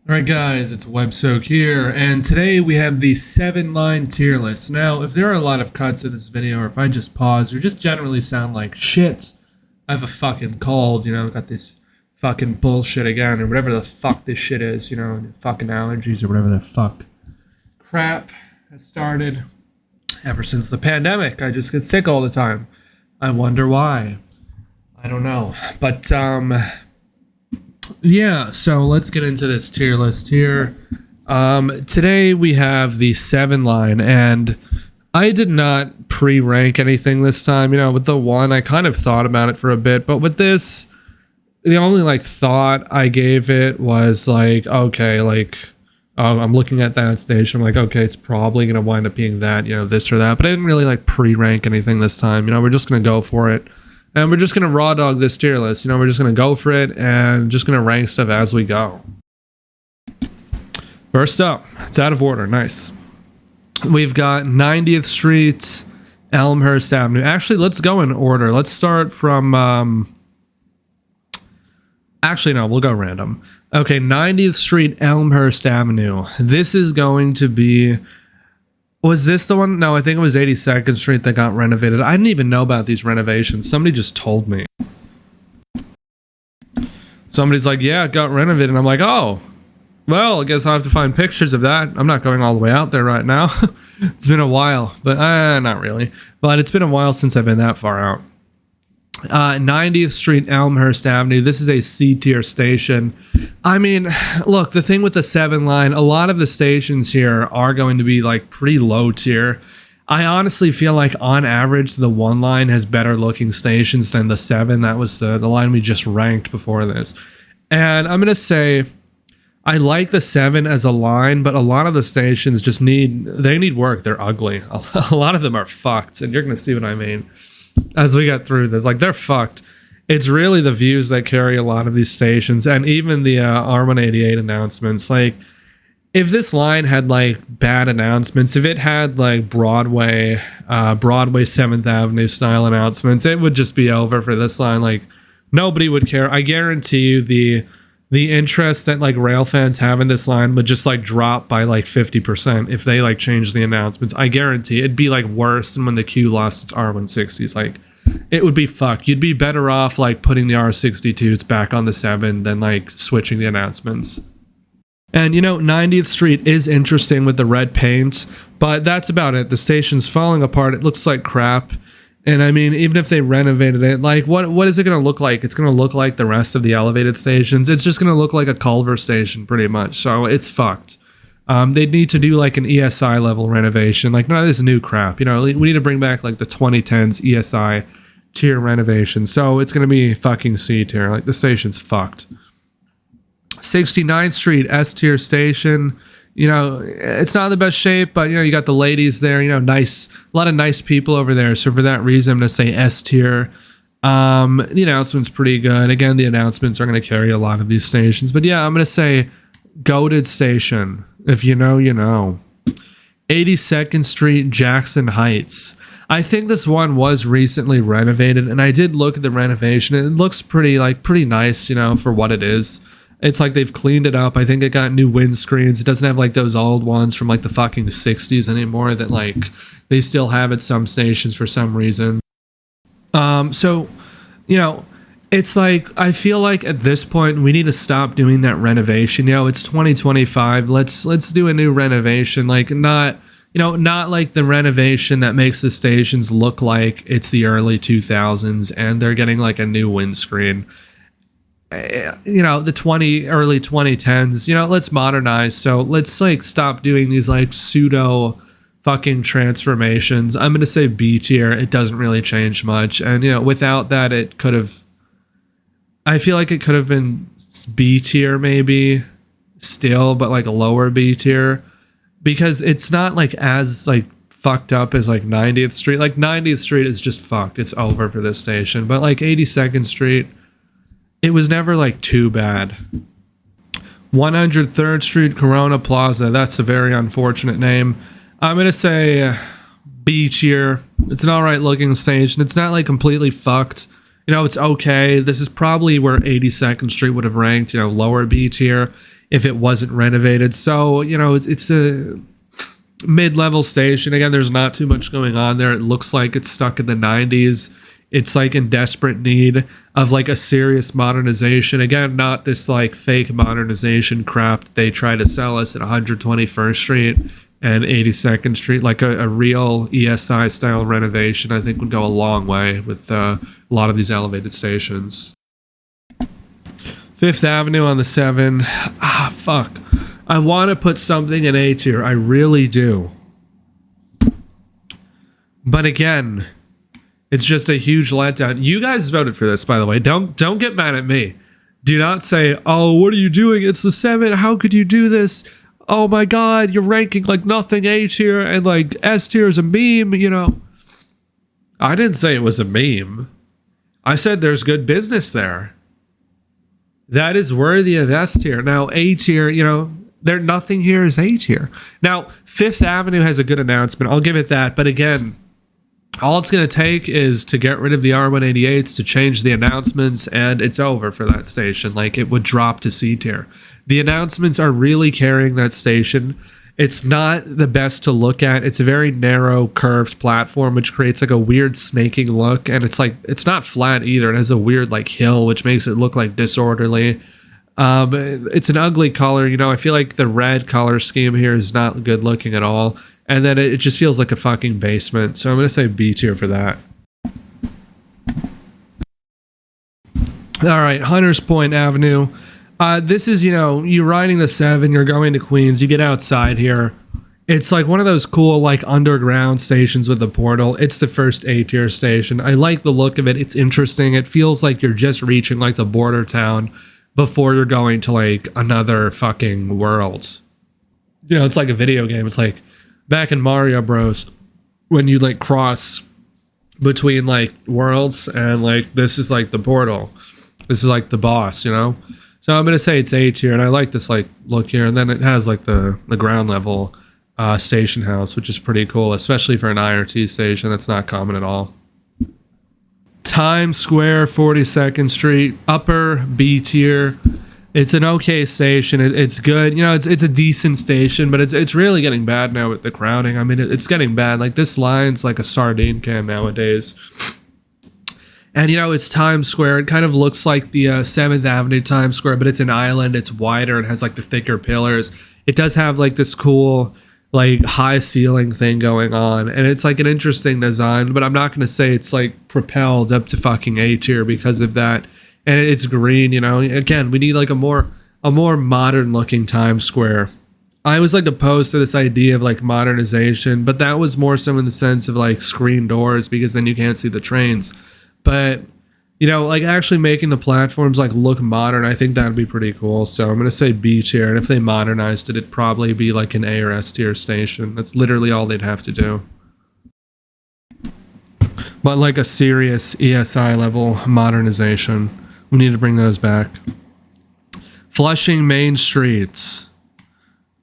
Alright guys, it's WebSoak here, and today we have the 7-line tier list. Now, if there are a lot of cuts in this video, or if I just pause, or just generally sound like shit, I have a fucking cold, got this fucking bullshit again, or whatever the fuck this shit is, fucking allergies, or whatever the fuck crap has started. Ever since the pandemic, I just get sick all the time. I wonder why. I don't know. But, yeah, so let's get into this tier list here. Today we have the 7-line, and I did not pre-rank anything this time. With the 1, I kind of thought about it for a bit, but with this, the only thought I gave it was okay, I'm looking at that station. I'm like, okay, it's probably gonna wind up being that, this or that. But I didn't really pre-rank anything this time. We're just gonna go for it. And we're just going to raw dog this tier list. We're just going to go for it and just going to rank stuff as we go. First up, it's out of order. Nice. We've got 90th Street, Elmhurst Avenue. Actually, let's go in order. Let's start from... Actually, no, we'll go random. Okay, 90th Street, Elmhurst Avenue. This is going to be... Was this the one? No, I think it was 82nd Street that got renovated. I didn't even know about these renovations. Somebody just told me. Somebody's like, yeah, it got renovated. And I'm like, oh, well, I guess I'll have to find pictures of that. I'm not going all the way out there right now. It's been a while, but not really. But it's been a while since I've been that far out. 90th Street, Elmhurst Avenue. This is a C-tier station. I mean, look, the thing with the 7-line, a lot of the stations here are going to be pretty low tier. I honestly feel like on average, the 1 line has better looking stations than the 7. That was the line we just ranked before this. And I'm going to say I like the 7 as a line, but a lot of the stations just need work. They're ugly. A lot of them are fucked, and you're going to see what I mean as we get through this. They're fucked. It's really the views that carry a lot of these stations, and even the R188 announcements. If this line had bad announcements, if it had Broadway 7th Avenue style announcements, it would just be over for this line. Nobody would care. I guarantee you the interest that rail fans have in this line would just drop by 50% if they changed the announcements. I guarantee it'd be worse than when the Q lost its R160s. It would be fucked. You'd be better off putting the R62s back on the 7 than switching the announcements. And 90th Street is interesting with the red paint, but that's about it. The station's falling apart. It looks like crap. And I mean, even if they renovated it, what is it going to look like? It's going to look like the rest of the elevated stations. It's just going to look like a Culver station pretty much. So it's fucked. They'd need to do an ESI level renovation. None of this new crap. We need to bring back the 2010s ESI tier renovation. So it's going to be fucking C tier. The station's fucked. 69th Street, S tier station. It's not in the best shape, but you got the ladies there, nice, a lot of nice people over there. So for that reason, I'm going to say S tier. The announcement's pretty good. Again, the announcements are going to carry a lot of these stations, but yeah, I'm going to say goated station. If you know, you know. 82nd Street, Jackson Heights. I think this one was recently renovated, and I did look at the renovation. It looks pretty nice, for what it is. It's they've cleaned it up. I think it got new windscreens. It doesn't have those old ones from the fucking 60s anymore that they still have at some stations for some reason. So, it's I feel at this point we need to stop doing that renovation. It's 2025. Let's do a new renovation. Not the renovation that makes the stations look like it's the early 2000s and they're getting a new windscreen. The early 2010s, let's modernize. So let's stop doing these pseudo fucking transformations. I'm going to say B tier. It doesn't really change much. And, without that, I feel it could have been B tier maybe still, but a lower B tier because it's not as fucked up as 90th Street. 90th Street is just fucked. It's over for this station. But 82nd Street, it was never too bad. 103rd Street, Corona Plaza. That's a very unfortunate name. I'm going to say B tier. It's an alright looking station. It's not completely fucked. It's okay. This is probably where 82nd Street would have ranked, lower B tier. if it wasn't renovated. So, you know, it's a mid-level station. Again, there's not too much going on there. It looks like it's stuck in the 90s. It's like in desperate need of like a serious modernization. Again, not this like fake modernization crap that they try to sell us at 121st Street and 82nd Street. Like a real ESI style renovation, I think would go a long way with a lot of these elevated stations. Fifth Avenue on the 7. Fuck. I want to put something in A tier. I really do. But again, it's just a huge letdown. You guys voted for this, by the way. Don't get mad at me. Do not say, "Oh, what are you doing? It's the 7. How could you do this? Oh my God, you're ranking like nothing A tier and like S tier is a meme." You know, I didn't say it was a meme. I said there's good business there. That is worthy of S tier. Now A tier, you know, nothing here is A tier. Now Fifth Avenue has a good announcement. I'll give it that. But again, all it's going to take is to get rid of the R188s, to change the announcements, and it's over for that station. Like, it would drop to C tier. The announcements are really carrying that station. It's not the best to look at. It's a very narrow, curved platform, which creates like a weird snaking look. And it's like, it's not flat either. It has a weird like hill, which makes it look like disorderly. It's an ugly color. You know, I feel like the red color scheme here is not good looking at all. And then it just feels like a fucking basement. So I'm going to say B tier for that. All right, Hunters Point Avenue. This is, you know, you're riding the 7, you're going to Queens, you get outside here. It's like one of those cool, like, underground stations with a portal. It's the first A tier station. I like the look of it. It's interesting. It feels like you're just reaching, like, the border town before you're going to, like, another fucking world. You know, it's like a video game. It's like back in Mario Bros. When you, like, cross between, like, worlds, and, like, this is, like, the portal. This is, like, the boss, you know? So I'm going to say it's A tier, and I like this like look here. And then it has like the ground level station house, which is pretty cool, especially for an IRT station. That's not common at all. Times Square, 42nd Street, upper B tier. It's an okay station. It's good. You know, it's a decent station, but it's really getting bad now with the crowding. I mean, it's getting bad. Like, this line's like a sardine can nowadays. And, you know, it's Times Square. It kind of looks like the 7th Avenue Times Square, but it's an island. It's wider. It has, like, the thicker pillars. It does have, like, this cool, like, high ceiling thing going on. And it's, like, an interesting design, but I'm not going to say it's, like, propelled up to fucking A tier because of that. And it's green, you know. Again, we need, like, a more modern-looking Times Square. I was, like, opposed to this idea of, like, modernization, but that was more so in the sense of, like, screen doors, because then you can't see the trains. But, you know, like, actually making the platforms like look modern, I think that'd be pretty cool. So I'm going to say B tier. And if they modernized it, it'd probably be like an A or S tier station. That's literally all they'd have to do. But like a serious ESI level modernization, we need to bring those back. Flushing Main Streets,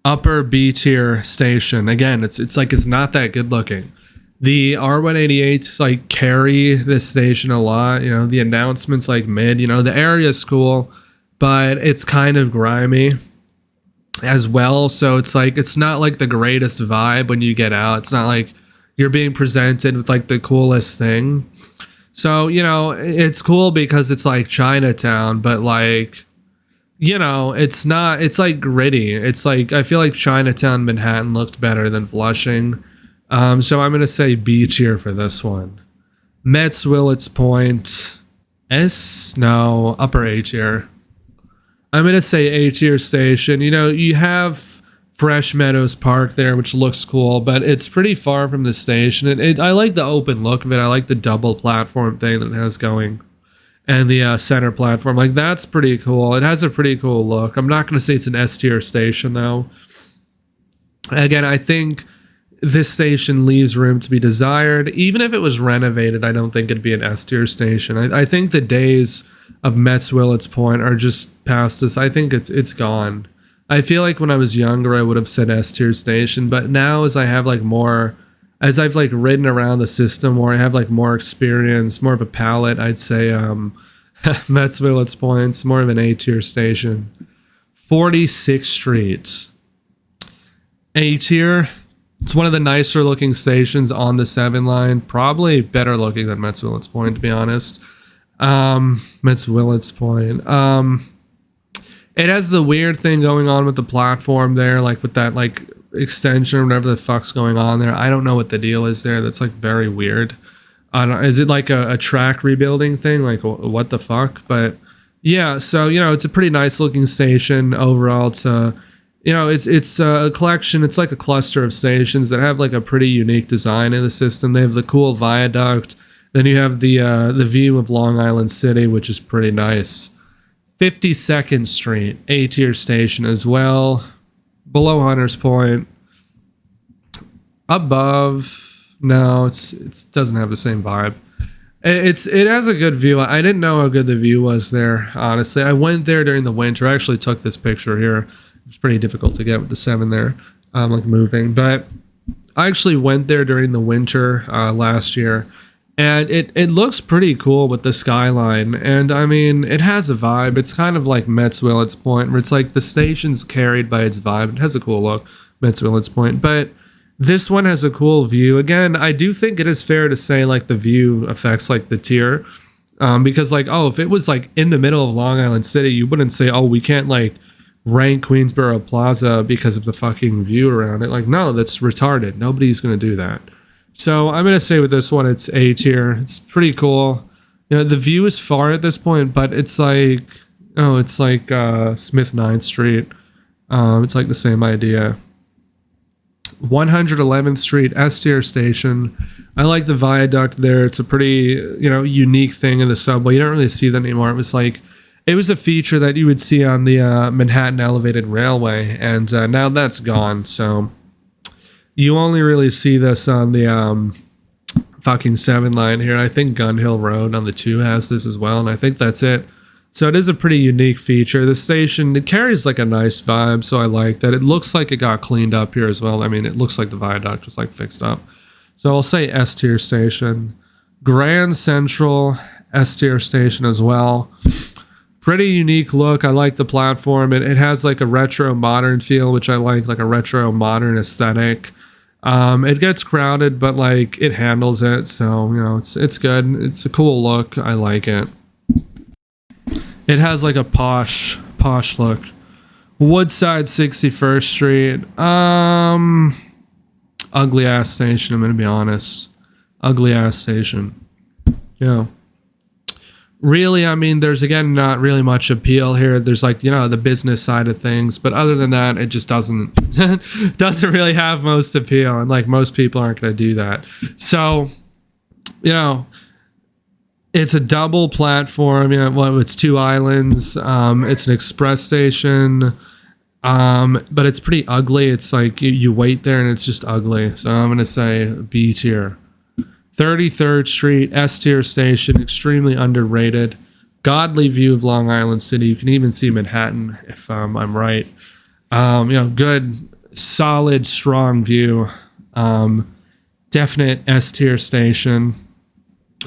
upper B tier station. Again, it's like, it's not that good looking. The R188s like carry this station a lot. You know, the announcements like mid. You know, the area's cool, but it's kind of grimy as well. So it's like, it's not like the greatest vibe when you get out. It's not like you're being presented with like the coolest thing. So, you know, it's cool because it's like Chinatown, but like, you know, it's not. It's like gritty. It's like, I feel like Chinatown Manhattan looked better than Flushing. So I'm going to say B tier for this one. Mets Willets Point. Upper A tier. I'm going to say A tier station. You know, you have Fresh Meadows Park there, which looks cool, but it's pretty far from the station. I like the open look of it. I like the double platform thing that it has going. And the center platform. Like, that's pretty cool. It has a pretty cool look. I'm not going to say it's an S tier station, though. Again, I think this station leaves room to be desired. Even if it was renovated, I don't think it'd be an S tier station. I think the days of Mets Willets Point are just past us. I think it's gone. I feel like when I was younger, I would have said S tier station, but now as I have like more, as I've like ridden around the system, or I have like more experience, more of a palette, I'd say Mets Willets Point's more of an A tier station. 46th Street. A tier. It's one of the nicer looking stations on the 7 line. Probably better looking than Metz Willets Point, to be honest. Metz Willets Point. It has the weird thing going on with the platform there, like with that like extension or whatever the fuck's going on there. I don't know what the deal is there. That's like very weird. Is it like a track rebuilding thing? Like what the fuck? But yeah, so it's a pretty nice looking station overall. It's it's a collection. It's like a cluster of stations that have like a pretty unique design in the system. They have the cool viaduct. Then you have the view of Long Island City, which is pretty nice. 52nd Street, A tier station as well. Below Hunters Point. Above, no, it doesn't have the same vibe. It has a good view. I didn't know how good the view was there, honestly. I went there during the winter. I actually took this picture here. It's pretty difficult to get with the 7 there, like moving. But I actually went there during the winter last year. And it looks pretty cool with the skyline. And I mean, it has a vibe. It's kind of like Metz Willets Point, where it's like the station's carried by its vibe. It has a cool look, Metz Willets Point. But this one has a cool view. Again, I do think it is fair to say like the view affects like the tier. Because like, if it was like in the middle of Long Island City, you wouldn't say, we can't like rank Queensboro Plaza because of the fucking view around it. Like, no, that's retarded. Nobody's going to do that. So I'm going to say with this one, it's A tier. It's pretty cool. The view is far at this point, but it's like, Smith 9th Street. It's like the same idea. 111th Street, S tier station. I like the viaduct there. It's a pretty, unique thing in the subway. You don't really see that anymore. It was a feature that you would see on the Manhattan Elevated Railway, and now that's gone. So you only really see this on the fucking 7 line here. I think Gun Hill Road on the 2 has this as well, and I think that's it. So it is a pretty unique feature. The station, it carries like a nice vibe, so I like that. It looks like it got cleaned up here as well. I mean, it looks like the viaduct was like fixed up. So I'll say S tier station. Grand Central, S tier station as well. Pretty unique look. I like the platform. It has like a retro modern feel, which I like a retro modern aesthetic. It gets crowded, but like it handles it. So, it's good. It's a cool look. I like it. It has like a posh look. Woodside 61st Street. Ugly ass station, I'm going to be honest. Ugly ass station. Really, I mean, there's again not really much appeal here. There's like, the business side of things, but other than that, it just doesn't really have most appeal, and like most people aren't going to do that. So, it's a double platform. It's 2 islands. It's an express station, but it's pretty ugly. It's like you wait there and it's just ugly. So I'm going to say B tier. 33rd Street, S tier station, extremely underrated. Godly view of Long Island City. You can even see Manhattan if I'm right. Good, solid, strong view. Definite S tier station,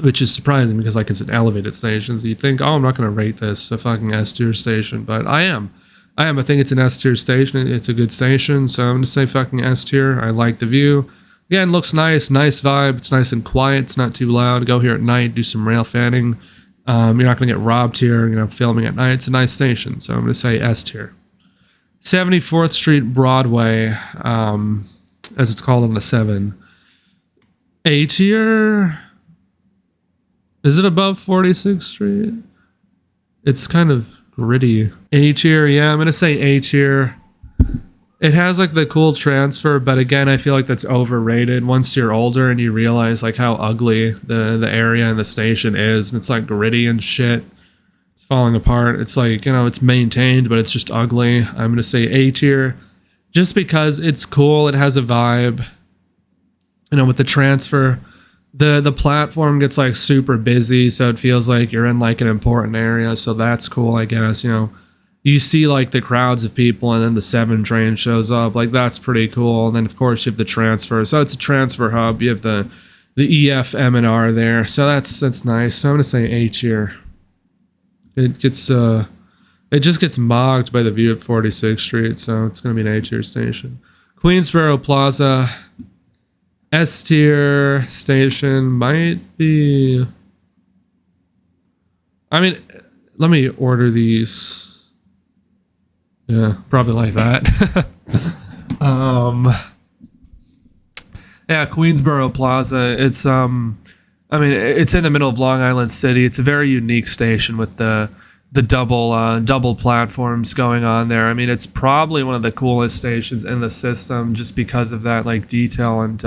which is surprising because like it's an elevated station. So you'd think, I'm not going to rate this a fucking S tier station, but I am. I think it's an S tier station. It's a good station, so I'm going to say fucking S tier. I like the view. Again, looks nice vibe. It's nice and quiet. It's not too loud. Go here at night, do some rail fanning. You're not going to get robbed here, filming at night. It's a nice station, so I'm going to say S tier. 74th Street Broadway, as it's called on the 7. A tier? Is it above 46th Street? It's kind of gritty. A tier, yeah, I'm going to say A tier. It has like the cool transfer, but again, I feel like that's overrated once you're older and you realize like how ugly the area and the station is, and it's like gritty and shit. It's falling apart. It's like, it's maintained, but it's just ugly. I'm going to say A tier just because it's cool. It has a vibe. With the transfer, the platform gets like super busy, so it feels like you're in like an important area. So that's cool, I guess. You see like the crowds of people, and then the 7 train shows up. Like that's pretty cool. And then of course you have the transfer. So it's a transfer hub. You have the EF, M, and R there. So that's nice. So I'm gonna say A tier. It gets It just gets mogged by the view at 46th Street, so it's going to be an A-tier station. Queensboro Plaza, S-tier station might be... I mean, let me order these. Yeah, probably like that. Yeah, Queensboro Plaza. It's I mean, it's in the middle of Long Island City. It's a very unique station with the double platforms going on there. I mean, it's probably one of the coolest stations in the system just because of that like detail, and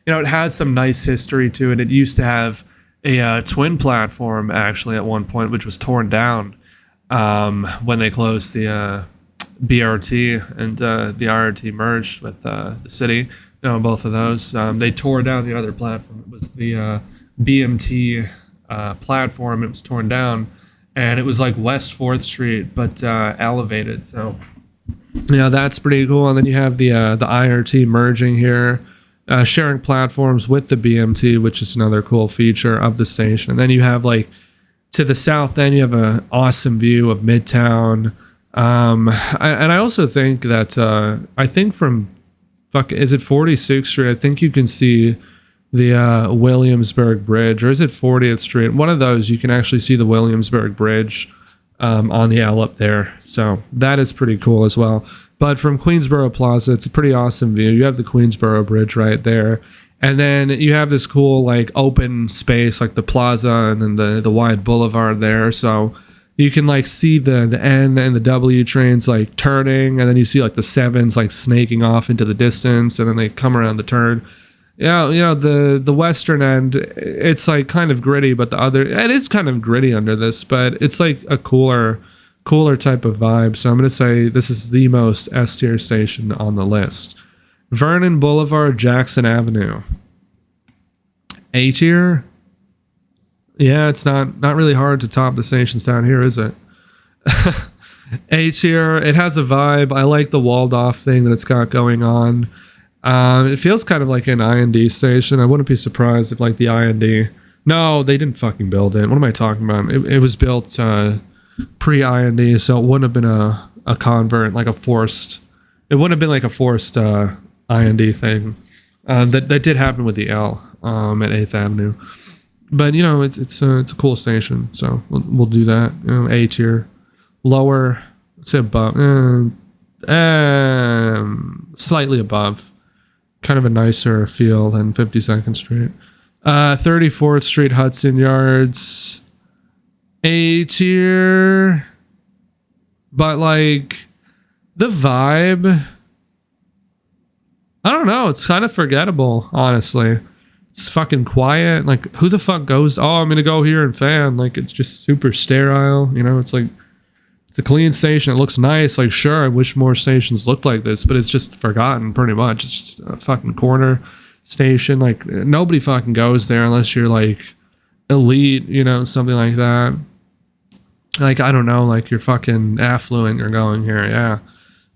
it has some nice history to it. It used to have a twin platform actually at one point, which was torn down when they closed the BRT and the IRT merged with the city. Both of those. They tore down the other platform. It was the BMT platform. It was torn down, and it was like West 4th Street, but elevated. So, that's pretty cool. And then you have the IRT merging here, sharing platforms with the BMT, which is another cool feature of the station. And then you have like to the south, then you have an awesome view of Midtown. And I also think that I think from is it 46th Street? I think you can see the Williamsburg Bridge, or is it 40th Street? One of those, you can actually see the Williamsburg Bridge on the L up there. So that is pretty cool as well. But from Queensboro Plaza, it's a pretty awesome view. You have the Queensboro Bridge right there. And then you have this cool like open space like the plaza and then the wide boulevard there. So you can like see the N and the W trains like turning, and then you see like the 7s like snaking off into the distance, and then they come around the turn. The western end, it's like kind of gritty, but it is kind of gritty under this, but it's like a cooler type of vibe. So I'm gonna say this is the most S-tier station on the list. Vernon Boulevard, Jackson Avenue. A-tier? Yeah, it's not really hard to top the stations down here, is it? A-tier, it has a vibe. I like the walled off thing that it's got going on. It feels kind of like an IND station. I wouldn't be surprised if like the IND... No, they didn't fucking build it. What am I talking about? It was built pre-IND, so it wouldn't have been a convert, like a forced... It wouldn't have been like a forced IND thing. That did happen with the L at 8th Avenue. But it's a cool station, so we'll do that. A tier, lower, let's say above, slightly above, kind of a nicer feel than 52nd Street. 34th Street, Hudson Yards, A tier, but like the vibe, I don't know. It's kind of forgettable, honestly. It's fucking quiet. Like, who the fuck goes, I'm going to go here and fan? Like, it's just super sterile. It's like, it's a clean station. It looks nice. Like, sure, I wish more stations looked like this, but it's just forgotten pretty much. It's just a fucking corner station. Like, nobody fucking goes there unless you're like elite, something like that. Like, I don't know, like you're fucking affluent, you're going here. Yeah.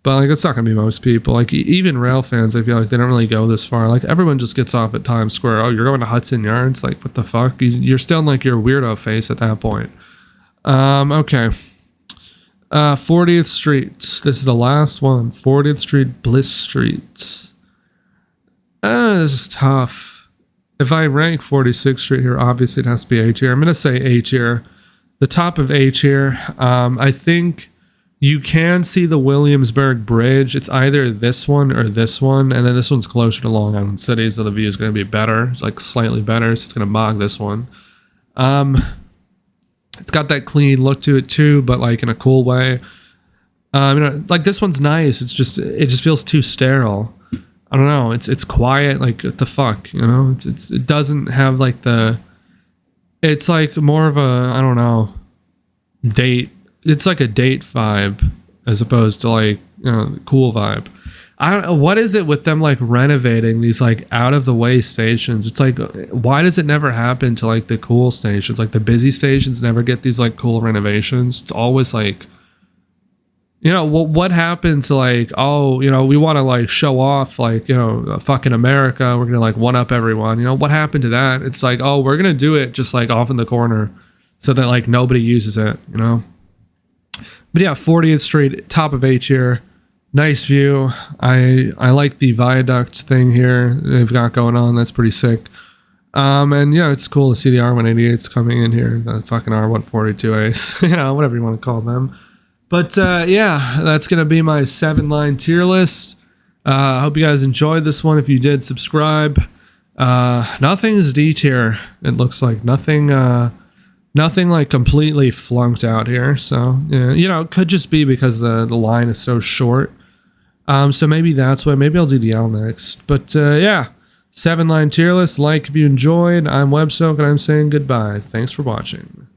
But like, it's not gonna be most people. Like even rail fans, I feel like they don't really go this far. Like everyone just gets off at Times Square. Oh, you're going to Hudson Yards? Like what the fuck? You're still in like your weirdo face at that point. Okay. 40th Street. This is the last one. 40th Street, Bliss Street. This is tough. If I rank 46th Street here, obviously it has to be A tier. I'm gonna say A tier. The top of A tier. I think you can see the Williamsburg Bridge. It's either this one or this one, and then this one's closer to Long Island City, so the view is going to be better. It's like slightly better, so it's going to mog this one. It's got that clean look to it too, but like in a cool way. Like this one's nice. It just feels too sterile. I don't know. It's quiet. Like what the fuck, it doesn't have like it's like more of a, I don't know, date. It's like a date vibe as opposed to like, cool vibe. I don't know. What is it with them like renovating these like out of the way stations? It's like, why does it never happen to like the cool stations? Like the busy stations never get these like cool renovations. It's always like, what happened to like, we want to like show off like, fucking America. We're going to like one up everyone. What happened to that? It's like, we're going to do it just like off in the corner so that like nobody uses it, But yeah, 40th Street, top of H here. Nice view. I like the viaduct thing here they've got going on. That's pretty sick. And yeah, it's cool to see the R188s coming in here. The fucking R142As, you know, whatever you want to call them. But yeah, that's going to be my 7-line tier list. I hope you guys enjoyed this one. If you did, subscribe. Nothing's D tier. It looks like nothing like completely flunked out here. So, you know, it could just be because the line is so short. So maybe that's why. Maybe I'll do the L next. But yeah, 7-line tier list. Like if you enjoyed. I'm WebSoak and I'm saying goodbye. Thanks for watching.